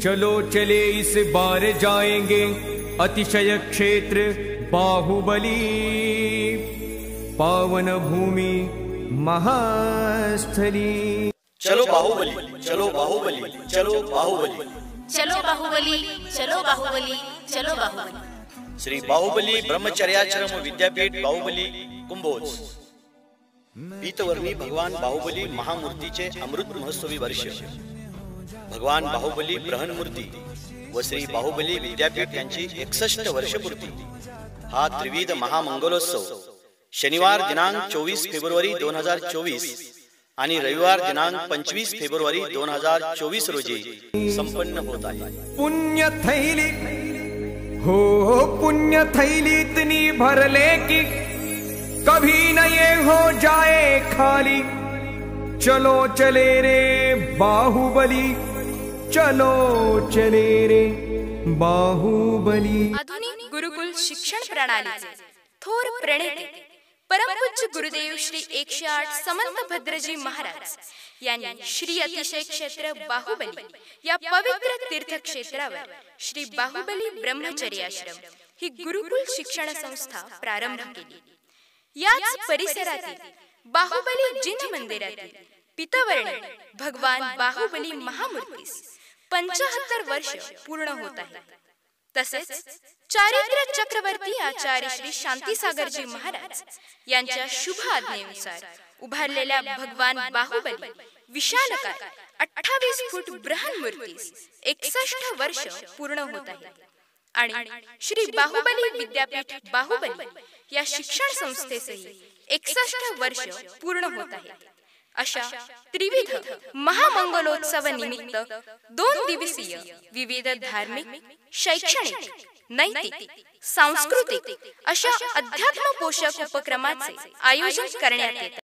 चलो चले इस बार जाएंगे अतिशय क्षेत्र बाहुबली, पावन भूमि महास्थली। चलो बाहुबली, चलो बाहुबली, चलो बाहुबली, चलो बाहुबली, चलो बाहुबली, चलो बाहुबली। श्री बाहुबली ब्रह्मचर्याश्रम विद्यापीठ बाहुबली कुंभोज। पीतवर्णी भगवान बाहुबली महामूर्तीचे अमृत महोत्सवी वर्ष, भगवान बाहुबली ब्रहणमूर्ती व श्री बाहुबली विद्यापीठ यांची 61 वर्षपूर्ती हा त्रिविध महामंगलोत्सव शनिवार दिनांक 24 फेब्रुवारी 2024 आणि रविवार दिनांक 25 फेब्रुवारी 2024 रोजी संपन्न होत आहे। पुण्य थैली हो पुण्य थैली इतनी भरले कि कभी न ये हो जाए खाली। चलो चले रे बाहुबली, चलो चले रे बाहुबली। आधुनिक गुरुकुल शिक्षण प्रणालीचे थोर प्रणेते परमपूज्य गुरुदेव श्री 108 समंत भद्रजी महाराज यांनी श्री अतिशय क्षेत्र बाहुबली या पवित्र तीर्थक्षेत्रावर श्री बाहुबली ब्रह्मचर्याश्रम ही गुरुकुल शिक्षण संस्था प्रारंभ केली। याच परिसरातील बाहुबली जिन मंदिरातील पीतवर्णी भगवान बाहुबली महामूर्तीस 75 वर्ष पूर्ण होत आहे। तसेच चारित्र्य चक्रवर्ती आचार्य श्री शांतीसागरजी महाराज यांच्या शुभ आज्ञेनुसार उभारलेल्या भगवान बाहुबली विशालकाय 28 फूट ब्रह्ममूर्तीस 61 वर्ष पूर्ण होत आहे आणि श्री बाहुबली विद्यापीठ बाहुबली या शिक्षण संस्थेसही 61 वर्ष पूर्ण होत आहे। अशा त्रिविध महामंगलोत्सव निमित्त 2 दिवसीय विविध धार्मिक, शैक्षणिक, नैतिक, सांस्कृतिक अशा अध्यात्म पोषक उपक्रमाचे आयोजन करण्यात येते।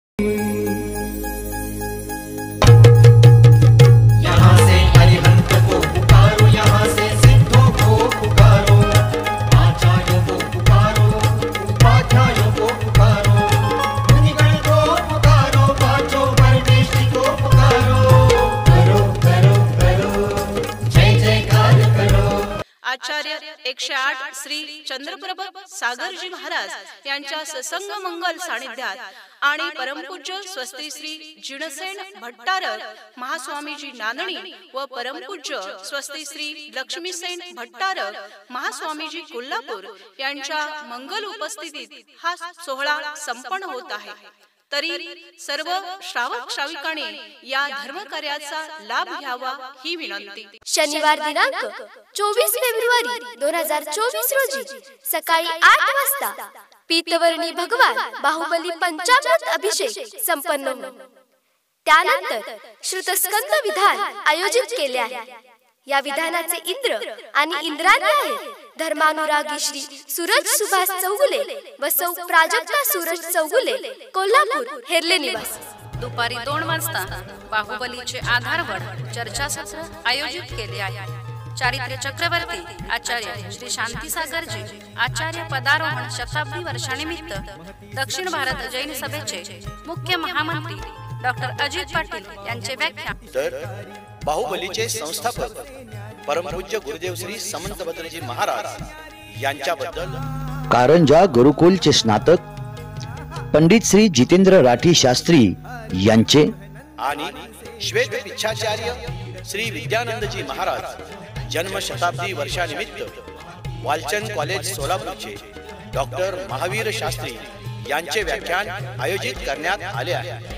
आचार्य 108 श्री चंद्रप्रभ सागरजी महाराज यांच्या सत्संग मंगल सानिध्यात आणि परमपूज्य स्वस्ती श्री जिणसेन भट्टारक महास्वामीजी नांदणी व परमपूज्य स्वस्ती श्री लक्ष्मीसेन भट्टारक महास्वामीजी कोल्हापूर यांच्या मंगल उपस्थितीत हा सोहळा संपन्न होत आहे। तरी सर्व श्रावक श्राविकांनी या धर्मकार्याचा लाभ घ्यावा ही विनंती। शनिवार दिनांक 24 फेब्रुवारी 2024 रोजी सकाळी 8 वाजता पीतवर्णी भगवान बाहुबली पंचामृत अभिषेक संपन्न होईल। त्यानंतर श्रुतस्कंद विधान आयोजित केले आहे। या विधानाचे इंद्र आणि इंद्राणी आहेत धर्मानुरागी श्री सूरज सुभाष चौगुले व सौ प्राजक्ता सूरज चौगुले कोल्हापूर हेरले निवासी। दुपारी 2 वाजता बाहुबलीचे आधारवड चर्चासत्र आयोजित केले आहे। चारित्र्य चक्रवर्ती आचार्य श्री शांतीसागरजी आचार्य पदारोहण शताब्दी वर्षानिमित्त दक्षिण भारत जैन सभेचे मुख्य महामंत्री डॉक्टर अजित पाटील यांचे व्याख्यान। तर बाहुबलीचे संस्थापक परमपूज्य गुरुदेव श्री समंत भद्रजी महाराज यांच्याबद्दल कारंजा गुरुकुलचे स्नातक पंडित श्री जितेंद्र राठी शास्त्री यांचे आणि श्वेत पिच्छाचार्य श्री विद्यानंदजी महाराज जन्म शताब्दी वर्षानिमित्त वालचंद कॉलेज सोलापूरचे डॉक्टर महावीर शास्त्री यांचे व्याख्यान आयोजित करण्यात आले आहे।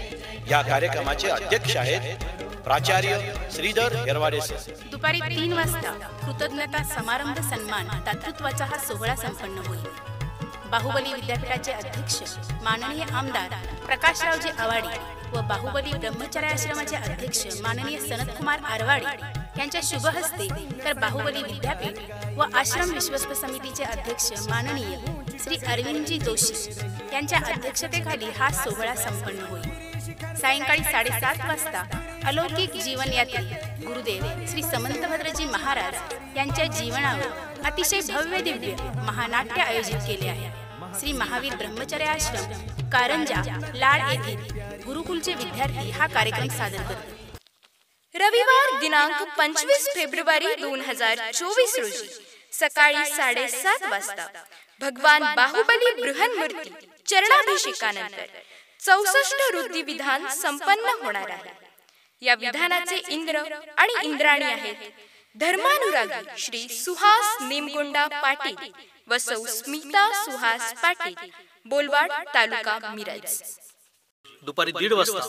या कार्यक्रमाचे अध्यक्ष आहेत प्राचार्य श्रीधर हेरवाडे। दुपारी 3 वाजता कृतज्ञता समारंभ सन्मान दातृत्वाचा हा सोहळा संपन्न होईल। बाहुबली विद्यापीठाचे अध्यक्ष माननीय आमदार प्रकाशरावजी आवाडी व बाहुबली ब्रह्मचर्याश्रमाचे अध्यक्ष माननीय सनतकुमार आरवाडी यांच्या शुभ हस्ते तर बाहुबली विद्यापीठ व आश्रम विश्वस्त समितीचे अध्यक्ष माननीय श्री अरविंदजी जोशी यांच्या अध्यक्षतेखाली हा सोहळा संपन्न होईल। सायंकाळी 7:30 वाजता अलौकिक जीवन यात्री गुरुदेव श्री समंत भद्रजी महाराज यांच्या जीवनावर अतिशय भव्य दिव्य महानाट्य आयोजित केले आहे। श्री महावीर ब्रह्मचर्याश्रम कारंजा लाड येथील गुरुकुलचे विद्यार्थी हा कार्यक्रम सादर करतात। रविवार दिनांक 25 फेब्रुवारी 2024 रोजी सकाळी 7:30 वाजता भगवान बाहुबली बृहन्मूर्ती चरणाभिषेकानंतर 64 रुद्री विधान संपन्न होणार आहे। या विधानाचे इंद्र आणि इंद्राणी आहेत धर्मानुरागी श्री सुहास निमगोंडा पाटील व सौ स्मिता सुहास पाटील, बोलवाड, तालुका मिरज। दुपारी 1:30 वाजता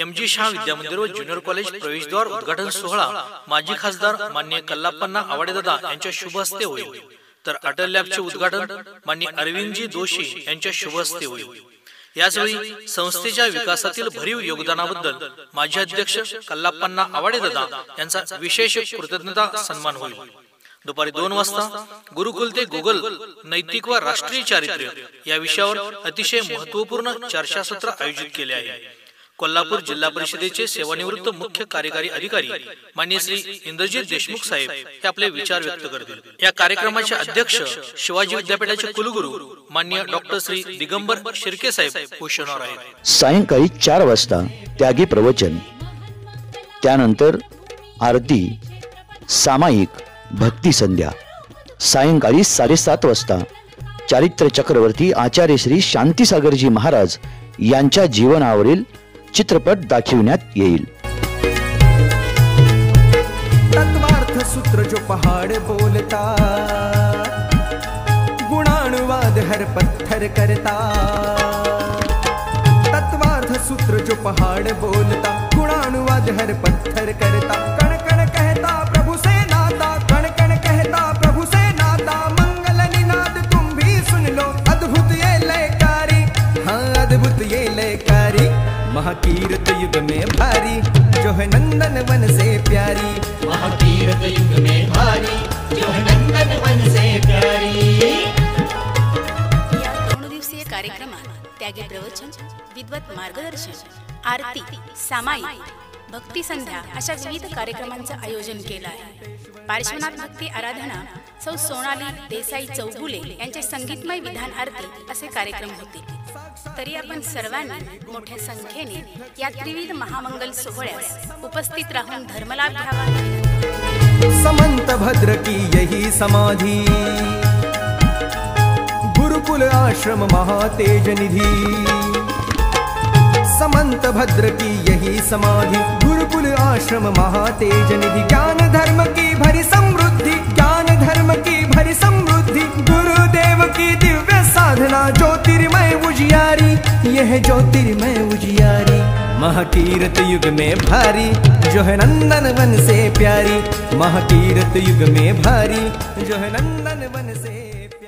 MG शाह विद्यामंदिर व ज्युनियर कॉलेज प्रवेशद्वार उद्घाटन सोहळा माजी खासदार माननीय कल्लाप्पा आवाडेदादा यांच्या शुभ हस्ते होईल, तर अटल लॅबचे उद्घाटन माननीय अरविंदजी जोशी यांच्या शुभ हस्ते होईल। याचवेळी संस्थेच्या विकासातील भरीव योगदानाबद्दल माजी अध्यक्ष कल्लाप्पा आवाडेदादा यांचा विशेष कृतज्ञता सन्मान होईल। दुपारी 2 वाजता गुरुकुल ते गुगल नैतिक व राष्ट्रीय चारित्र्य या विषयावर अतिशय महत्वपूर्ण चर्चासत्र आयोजित केले आहे। कोल्हापूर जिल्हा परिषदेचे सेवानिवृत्त मुख्य कार्यकारी अधिकारी माननीय श्री इंद्रजित देशमुख साहेब हे आपले विचार व्यक्त करतील। या कार्यक्रमाचे अध्यक्ष शिवाजी विद्यापीठाचे कुलगुरू माननीय डॉक्टर श्री दिगंबर शिर्के साहेब भूषवणार आहेत। सायंकाळी 4 वाजता त्यागी प्रवचन, त्यानंतर आरती, सामायिक भक्ती संध्या। सायंकाळी 7:30 वाजता चारित्र्य चक्रवर्ती आचार्य श्री शांतीसागरजी महाराज यांच्या जीवनावरील चित्रपट दाखविण्यात येईल। तत्वार्थ सूत्र जो पहाड़ बोलता, गुणानुवाद हर पत्थर करता। तत्वार्थ सूत्र जो पहाड़ बोलता, गुणानुवाद हर पत्थर करता। कण कण कहता प्रभु से नाता, कण कण कहता प्रभु से नाता। मंगल निनाद तुम भी सुन लो, अद्भुत ये लयकारी, हाँ अद्भुत ये लयकारी। महाकीर्त युग में भारी जो है नंदन वन से प्यारी, महाकीर्त युग में भारी जो है नंदन वन से प्यारी। या 2 दिवसीय कार्यक्रमात त्यागी प्रवचन, विद्वत मार्गदर्शन, आरती, सामायिक भक्ती संध्या अशा विविध कार्यक्रमांचं आयोजन केलं आहे। पार्श्वनाथ भक्ती आराधना सौ सोनाली देसाई चौगुले यांचे संगीतमय विधान आरती असे कार्यक्रम होते। तरी आपण सर्वांनी मोठ्या संख्येने या त्रिविध महामंगल सोहळ्यास उपस्थित राहून धर्मलाभ घ्यावा। समंत भद्र की यही समाधि, गुरुकुल आश्रम महातेज निधि। समंत भद्र की यही समाधि, गुरुकुल आश्रम महातेज निधि। ज्ञान धर्म की भरी समृद्धि, ज्ञान धर्म की भरी समृद्धि। गुरुदेव की दिव्य साधना ज्योतिर्मय उजियारी, यह ज्योतिर्मय उजियारी। महाकीर्त युग में भारी जो है नंदन वन से प्यारी, महाकीर्त युग में भारी जो है नंदन वन से प्यारी।